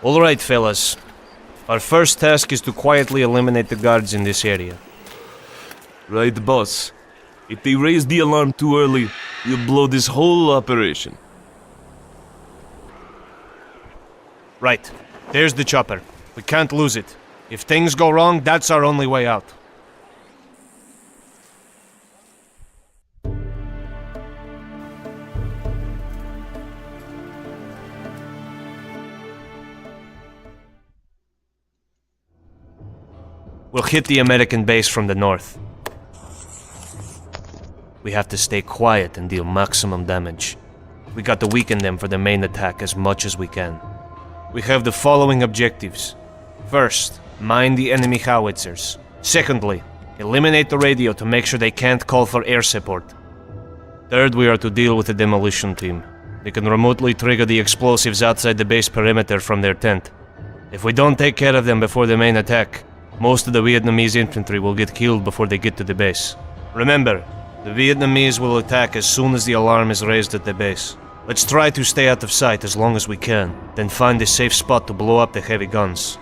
Alright, fellas. Our first task is to quietly eliminate the guards in this area. Right, boss. If they raise the alarm too early, we'll blow this whole operation. Right. There's the chopper. We can't lose it. If things go wrong, that's our only way out. We'll hit the American base from the north. We have to stay quiet and deal maximum damage. We got to weaken them for the main attack as much as we can. We have the following objectives. First, mine the enemy howitzers. Secondly, eliminate the radio to make sure they can't call for air support. Third, we are to deal with the demolition team. They can remotely trigger the explosives outside the base perimeter from their tent. If we don't take care of them before the main attack, most of the Vietnamese infantry will get killed before they get to the base. Remember, the Vietnamese will attack as soon as the alarm is raised at the base. Let's try to stay out of sight as long as we can, then find a safe spot to blow up the heavy guns.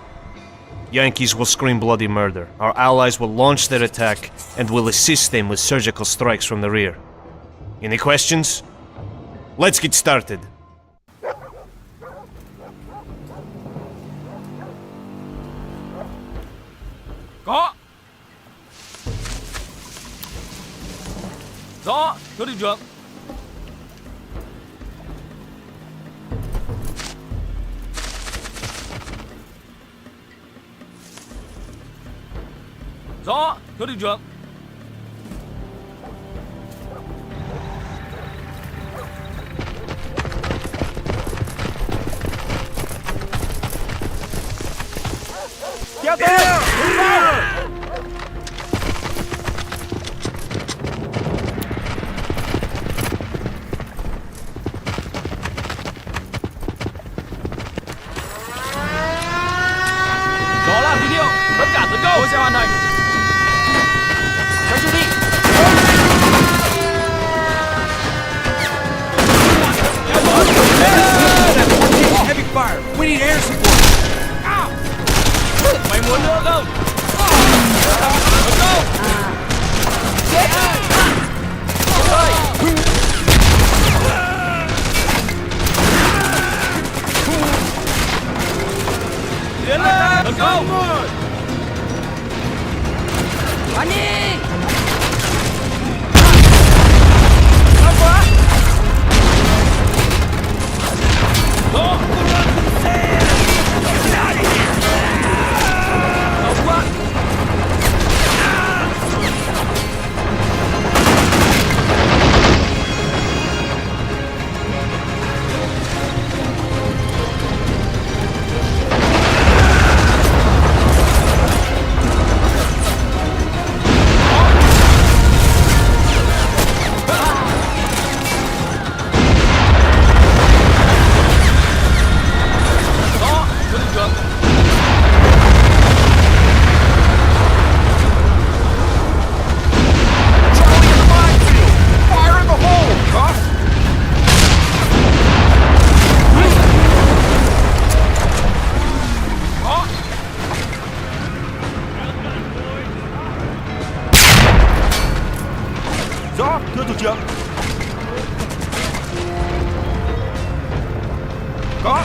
Yankees will scream bloody murder. Our allies will launch their attack, and will assist them with surgical strikes from the rear. Any questions? Let's get started. Có. Rõ, thưa đội trưởng. Rõ, thưa đội trưởng. Kéo tên! Đó là tín hiệu, tất cả tấn công. Tôi sẽ hoàn thành. Tránh đi. Heavy fire. We need air support. Mày muốn nữa không? Tấn công. Chết ơi. Tiến lên. Tấn công. Bắn đi. Cao quá. Đó. Rõ, thưa thủ trưởng. Có.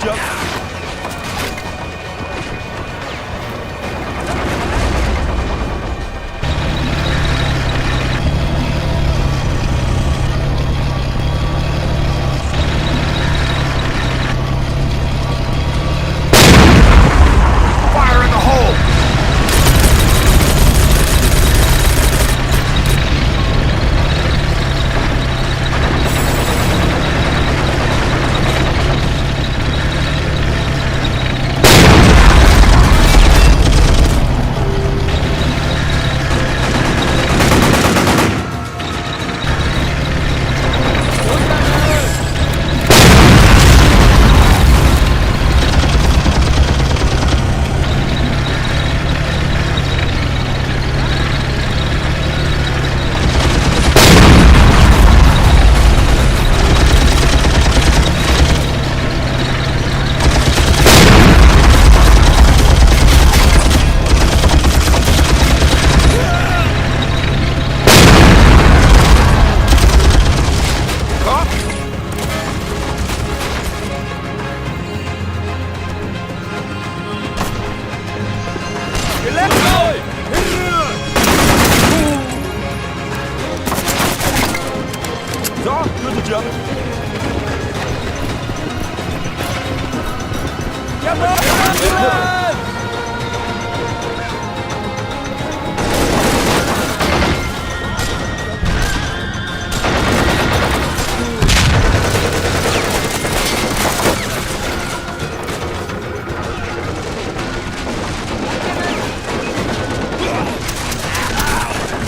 được chưa? Fire in the hole! Rõ, đưa từ trước.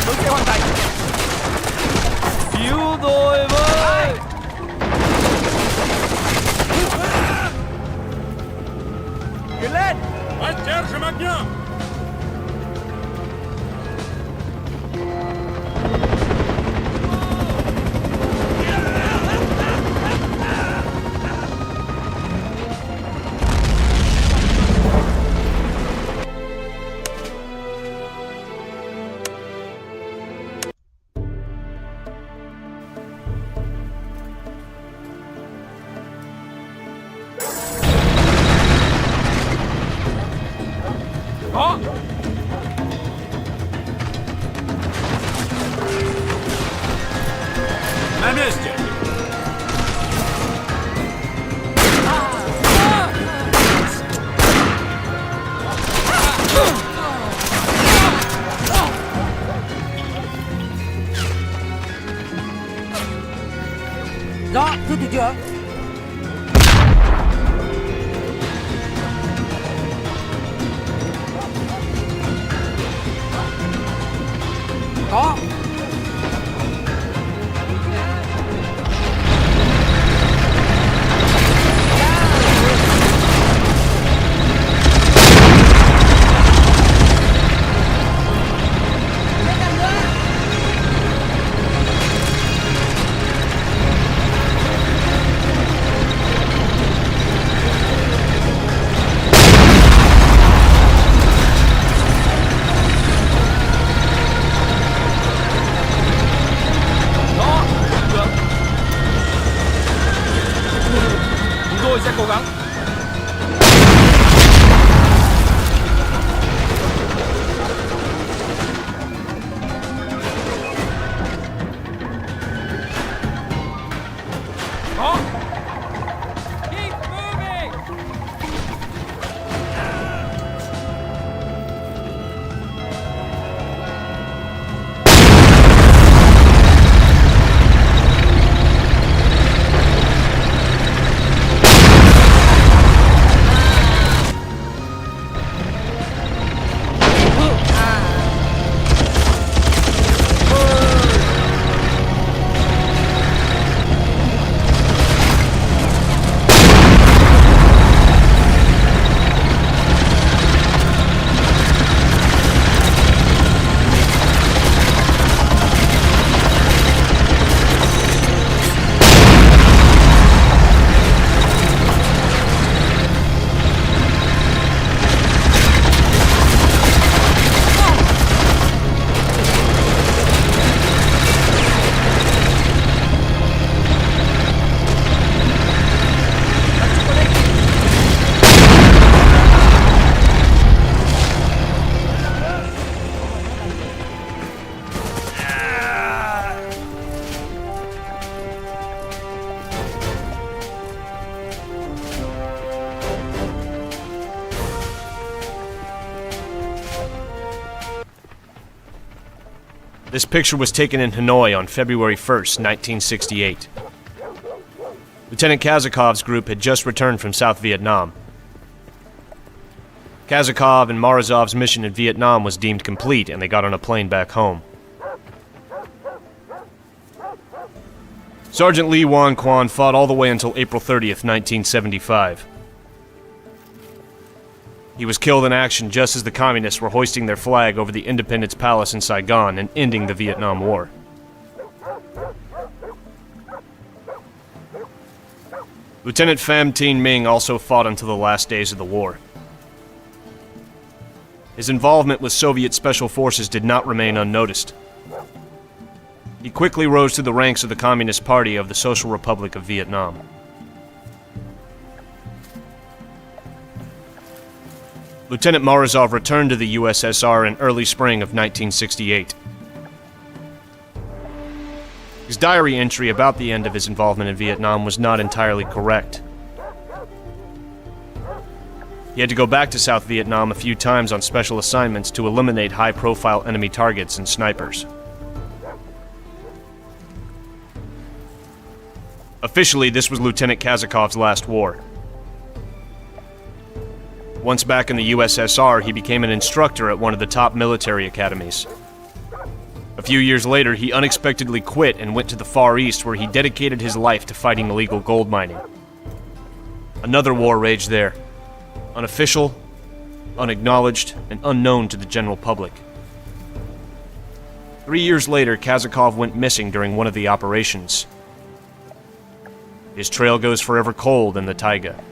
Tôi sẽ hoàn thành. Cứu tôi với! Tiến lên! Có! На месте! Rõ, thưa thủ trưởng. Có. Tôi sẽ cố gắng. Có! Keep moving! This picture was taken in Hanoi on February 1st, 1968. Lieutenant Kazakov's group had just returned from South Vietnam. Kazakov and Morozov's mission in Vietnam was deemed complete, and they got on a plane back home. Sergeant Lee Wan Quan fought all the way until April 30th, 1975. He was killed in action just as the communists were hoisting their flag over the Independence Palace in Saigon and ending the Vietnam War. Lieutenant Pham Thanh Minh also fought until the last days of the war. His involvement with Soviet Special Forces did not remain unnoticed. He quickly rose to the ranks of the Communist Party of the Social Republic of Vietnam. Lieutenant Morozov returned to the USSR in early spring of 1968. His diary entry about the end of his involvement in Vietnam was not entirely correct. He had to go back to South Vietnam a few times on special assignments to eliminate high-profile enemy targets and snipers. Officially, this was Lieutenant Kazakov's last war. Once back in the USSR, he became an instructor at one of the top military academies. A few years later, he unexpectedly quit and went to the Far East, where he dedicated his life to fighting illegal gold mining. Another war raged there, unofficial, unacknowledged, and unknown to the general public. 3 years later, Kazakov went missing during one of the operations. His trail goes forever cold in the taiga.